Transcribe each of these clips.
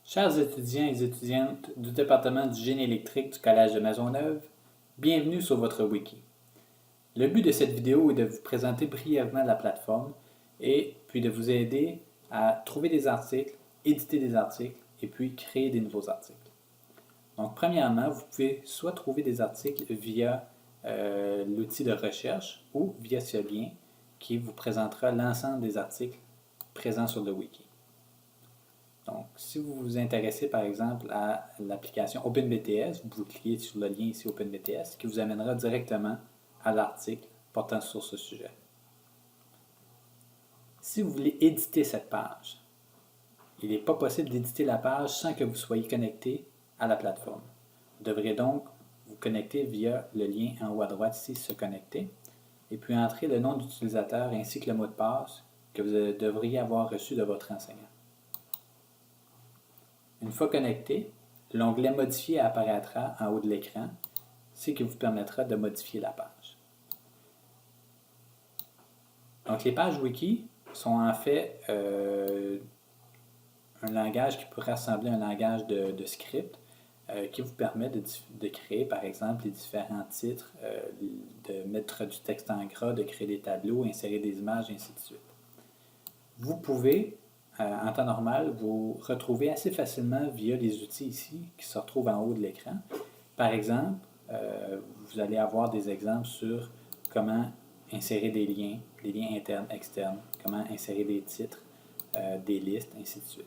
Chers étudiants et étudiantes du département du génie électrique du Collège de Maisonneuve, bienvenue sur votre wiki. Le but de cette vidéo est de vous présenter brièvement la plateforme et puis de vous aider à trouver des articles, éditer des articles et puis créer des nouveaux articles. Donc, premièrement, vous pouvez soit trouver des articles via l'outil de recherche ou via ce lien qui vous présentera l'ensemble des articles présents sur le wiki. Donc, si vous vous intéressez par exemple à l'application OpenBTS, vous pouvez cliquer sur le lien ici OpenBTS qui vous amènera directement à l'article portant sur ce sujet. Si vous voulez éditer cette page, il n'est pas possible d'éditer la page sans que vous soyez connecté à la plateforme. Vous devrez donc vous connecter via le lien en haut à droite ici, se connecter, et puis entrer le nom d'utilisateur ainsi que le mot de passe que vous devriez avoir reçu de votre enseignant. Une fois connecté, l'onglet Modifier apparaîtra en haut de l'écran, ce qui vous permettra de modifier la page. Donc, les pages wiki sont en fait un langage qui pourrait ressembler à un langage de script qui vous permet de créer, par exemple, les différents titres, de mettre du texte en gras, de créer des tableaux, insérer des images, et ainsi de suite. Vous pouvez en temps normal, vous retrouvez assez facilement via les outils ici qui se retrouvent en haut de l'écran. Par exemple, vous allez avoir des exemples sur comment insérer des liens internes, externes, comment insérer des titres, des listes, ainsi de suite.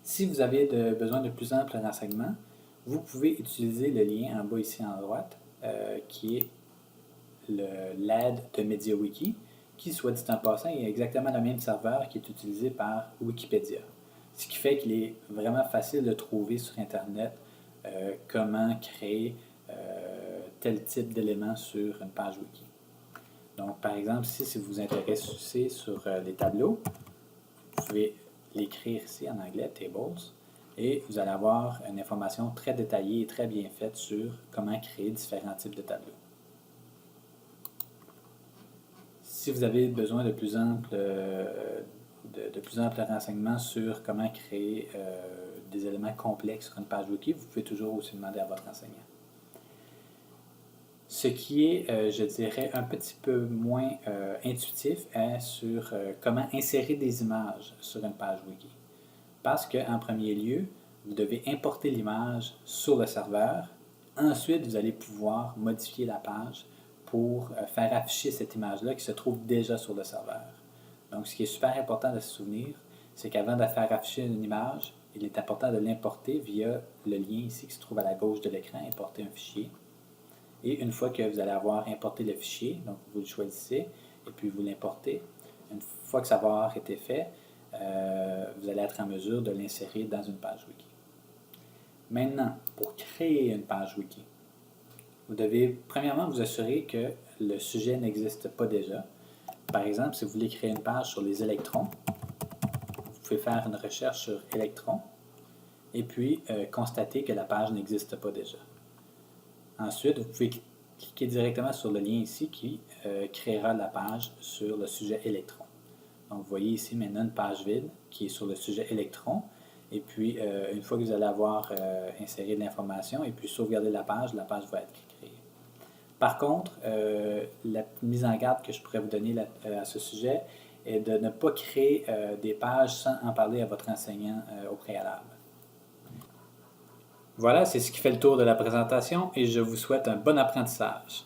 Si vous avez besoin de plus amples renseignements, vous pouvez utiliser le lien en bas ici à droite, qui est l'aide de MediaWiki, qui, soit dit en passant, est exactement le même serveur qui est utilisé par Wikipédia. Ce qui fait qu'il est vraiment facile de trouver sur Internet comment créer tel type d'éléments sur une page wiki. Donc, par exemple, si vous vous intéressez sur les tableaux, vous pouvez l'écrire ici en anglais, tables, et vous allez avoir une information très détaillée et très bien faite sur comment créer différents types de tableaux. Si vous avez besoin de plus amples renseignements sur comment créer des éléments complexes sur une page wiki, vous pouvez toujours aussi demander à votre enseignant. Ce qui est, je dirais, un petit peu moins intuitif est sur comment insérer des images sur une page wiki. Parce qu'en premier lieu, vous devez importer l'image sur le serveur. Ensuite, vous allez pouvoir modifier la page pour faire afficher cette image-là qui se trouve déjà sur le serveur. Donc, ce qui est super important de se souvenir, c'est qu'avant de faire afficher une image, il est important de l'importer via le lien ici qui se trouve à la gauche de l'écran, importer un fichier. Et une fois que vous allez avoir importé le fichier, donc vous le choisissez et puis vous l'importez, une fois que ça va avoir été fait, vous allez être en mesure de l'insérer dans une page wiki. Maintenant, pour créer une page wiki, vous devez premièrement vous assurer que le sujet n'existe pas déjà. Par exemple, si vous voulez créer une page sur les électrons, vous pouvez faire une recherche sur électrons et puis constater que la page n'existe pas déjà. Ensuite, vous pouvez cliquer directement sur le lien ici qui créera la page sur le sujet électron. Donc, vous voyez ici maintenant une page vide qui est sur le sujet électron. Et puis, une fois que vous allez avoir inséré de l'information et puis sauvegarder la page va être créée. Par contre, la mise en garde que je pourrais vous donner à ce sujet est de ne pas créer des pages sans en parler à votre enseignant au préalable. Voilà, c'est ce qui fait le tour de la présentation et je vous souhaite un bon apprentissage.